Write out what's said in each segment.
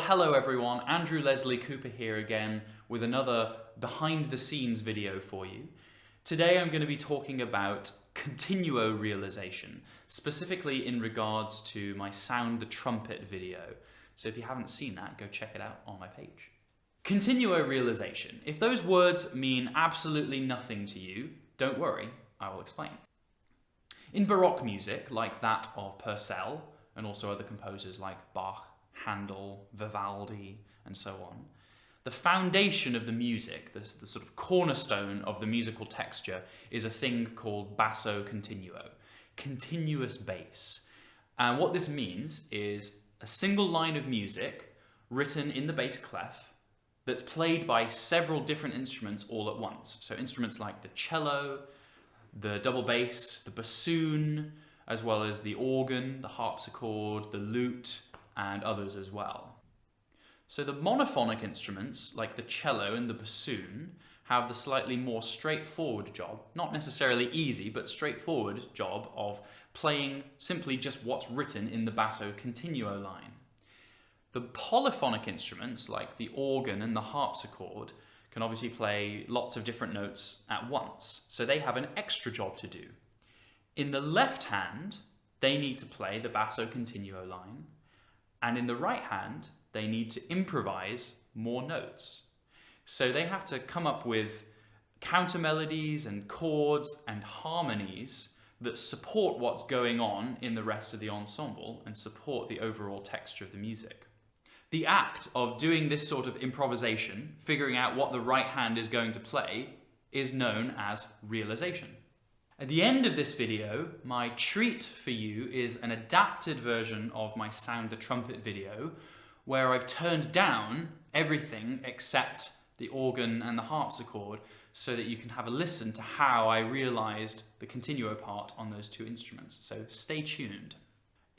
hello everyone, Andrew Leslie Cooper here again with another behind the scenes video for you. Today I'm going to be talking about Continuo realization, specifically in regards to my Sound the Trumpet video. So if you haven't seen that, go check it out on my page. Continuo realization. If those words mean absolutely nothing to you, don't worry, I will explain. In Baroque music, like that of Purcell, and also other composers like Bach, Handel, Vivaldi, and so on, the foundation of the music, the sort of cornerstone of the musical texture, is a thing called Basso Continuo, continuous bass. And what this means is a single line of music written in the bass clef that's played by several different instruments all at once. So instruments like the cello, the double bass, the bassoon, as well as the organ, the harpsichord, the lute, and others as well. So the monophonic instruments, like the cello and the bassoon, have the slightly more straightforward job, not necessarily easy, but straightforward job of playing simply just what's written in the Basso Continuo line. The polyphonic instruments, like the organ and the harpsichord, can obviously play lots of different notes at once, so they have an extra job to do. In the left hand, they need to play the Basso Continuo line, and in the right hand, they need to improvise more notes. So they have to come up with counter melodies and chords and harmonies that support what's going on in the rest of the ensemble and support the overall texture of the music. The act of doing this sort of improvisation, figuring out what the right hand is going to play, is known as realization. At the end of this video, my treat for you is an adapted version of my Sound the Trumpet video, where I've turned down everything except the organ and the harpsichord so that you can have a listen to how I realized the continuo part on those two instruments. So stay tuned.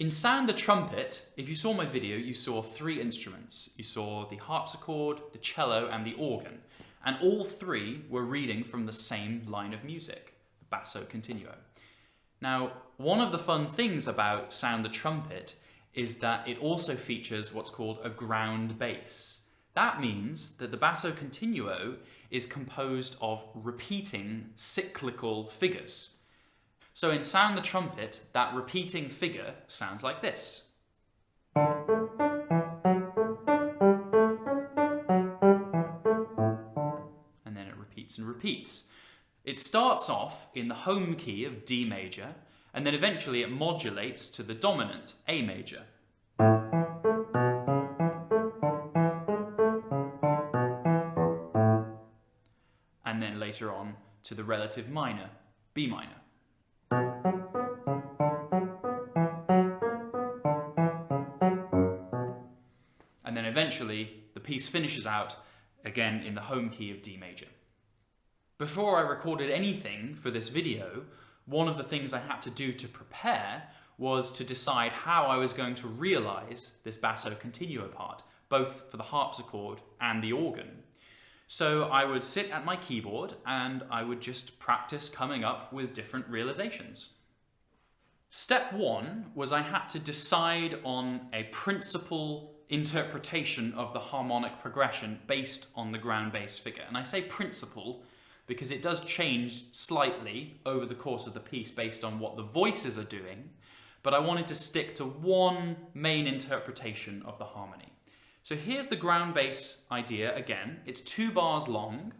In Sound the Trumpet, if you saw my video, you saw three instruments. You saw the harpsichord, the cello, and the organ. And all three were reading from the same line of music, the Basso Continuo. Now, one of the fun things about Sound the Trumpet is that it also features what's called a ground bass. That means that the Basso Continuo is composed of repeating cyclical figures. So in Sound the Trumpet, that repeating figure sounds like this. And then it repeats and repeats. It starts off in the home key of D major, and then eventually it modulates to the dominant A major. And then later on to the relative minor, B minor. And then eventually the piece finishes out again in the home key of D major. Before I recorded anything for this video, one of the things I had to do to prepare was to decide how I was going to realize this Basso Continuo part, both for the harpsichord and the organ. So I would sit at my keyboard and I would just practice coming up with different realizations. Step one was I had to decide on a principal interpretation of the harmonic progression based on the ground bass figure. And I say principal because it does change slightly over the course of the piece based on what the voices are doing, but I wanted to stick to one main interpretation of the harmony. So here's the ground bass idea again. It's 2 bars long.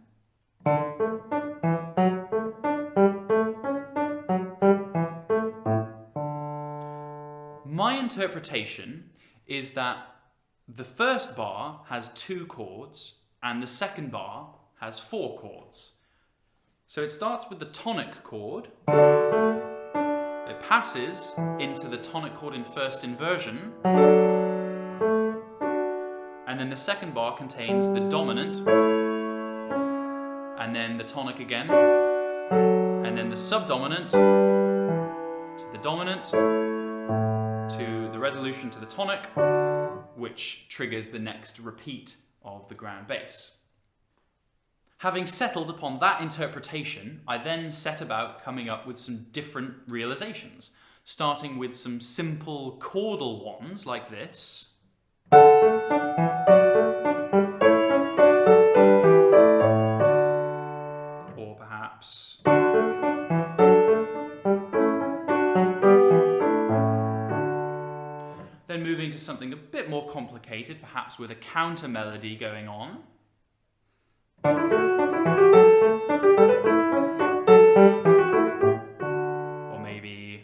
My interpretation is that the first bar has 2 chords and the second bar has 4 chords. So it starts with the tonic chord, it passes into the tonic chord in first inversion, and then the second bar contains the dominant, and then the tonic again, and then the subdominant to the dominant, to the resolution to the tonic, which triggers the next repeat of the ground bass. Having settled upon that interpretation, I then set about coming up with some different realizations, starting with some simple chordal ones like this. perhaps. Then moving to something a bit more complicated, perhaps with a counter melody going on. Or maybe...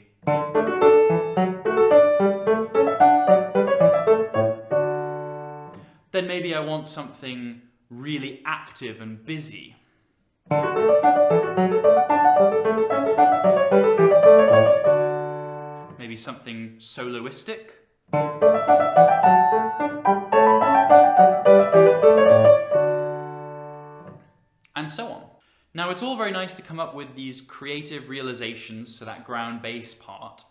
Then maybe I want something really active and busy. Maybe something soloistic. And so on. Now, it's all very nice to come up with these creative realizations to that ground bass part,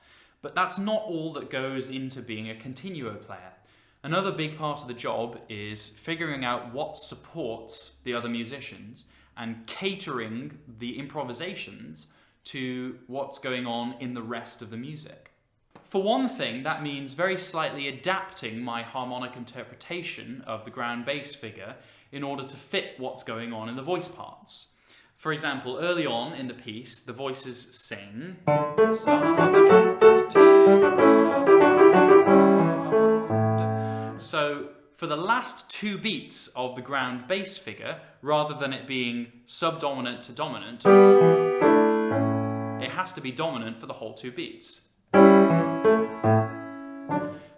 but that's not all that goes into being a continuo player. Another big part of the job is figuring out what supports the other musicians and catering the improvisations to what's going on in the rest of the music. For one thing, that means very slightly adapting my harmonic interpretation of the ground bass figure in order to fit what's going on in the voice parts. For example, early on in the piece, the voices sing, so for the last 2 beats of the ground bass figure, rather than it being subdominant to dominant, it has to be dominant for the whole 2 beats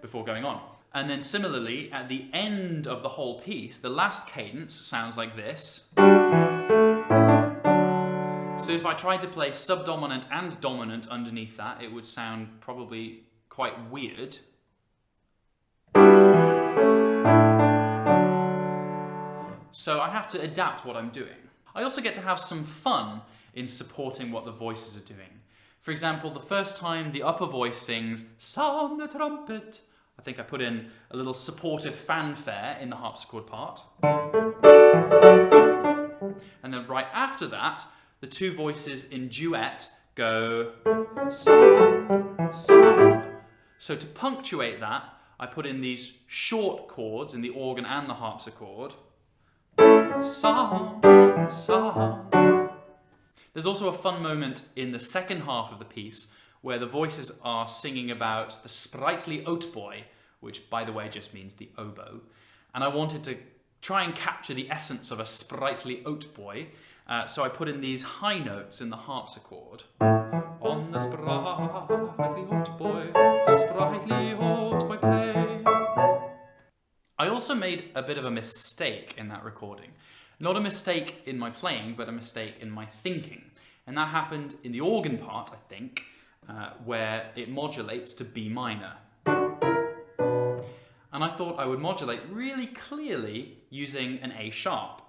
before going on. And then similarly, at the end of the whole piece, the last cadence sounds like this. So if I tried to play subdominant and dominant underneath that, it would sound probably quite weird. So I have to adapt what I'm doing. I also get to have some fun in supporting what the voices are doing. For example, the first time the upper voice sings, "Sound the trumpet," I think I put in a little supportive fanfare in the harpsichord part. And then right after that, the 2 voices in duet go sound, sound. So to punctuate that, I put in these short chords in the organ and the harpsichord. Sound, sound. There's also a fun moment in the second half of the piece where the voices are singing about the sprightly hautboy, which by the way just means the oboe. And I wanted to try and capture the essence of a sprightly hautboy, so I put in these high notes in the harpsichord. On the sprightly hautboy, the sprightly hautboy play. I also made a bit of a mistake in that recording. Not a mistake in my playing, but a mistake in my thinking. And that happened in the organ part, I think, where it modulates to B minor. And I thought I would modulate really clearly using an A sharp.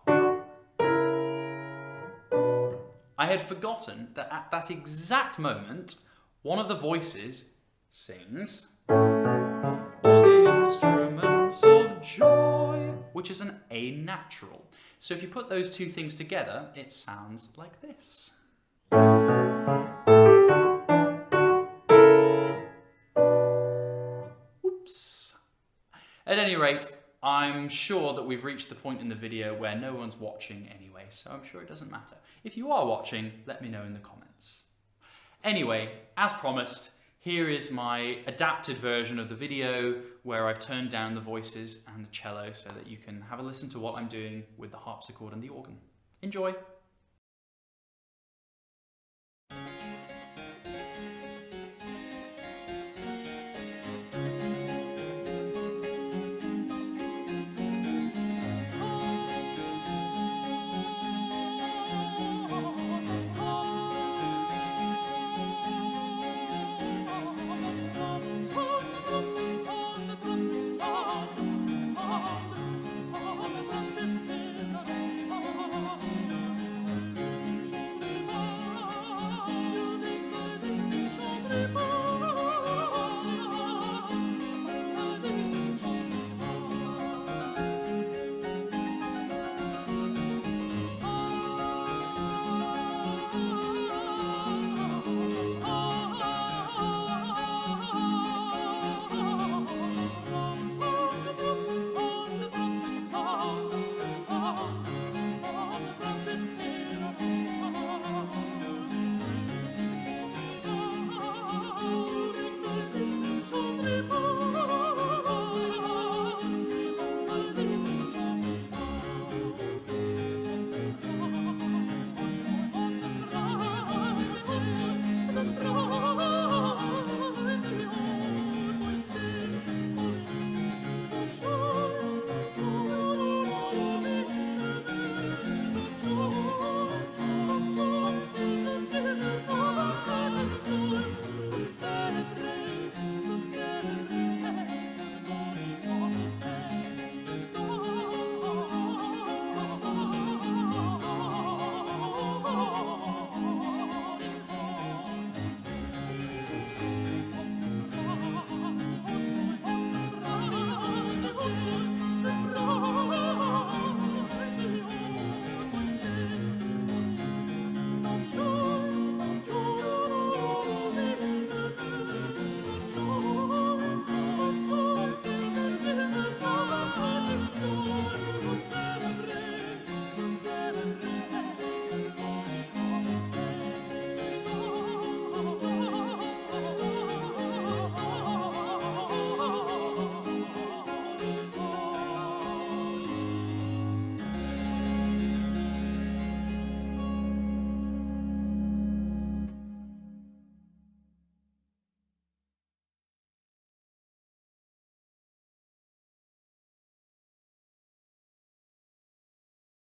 I had forgotten that at that exact moment, one of the voices sings "All the instruments of joy," which is an A natural. So if you put those 2 things together, it sounds like this. Oops. At any rate, I'm sure that we've reached the point in the video where no one's watching anyway, so I'm sure it doesn't matter. If you are watching, let me know in the comments. Anyway, as promised, here is my adapted version of the video where I've turned down the voices and the cello so that you can have a listen to what I'm doing with the harpsichord and the organ. Enjoy! Continuo.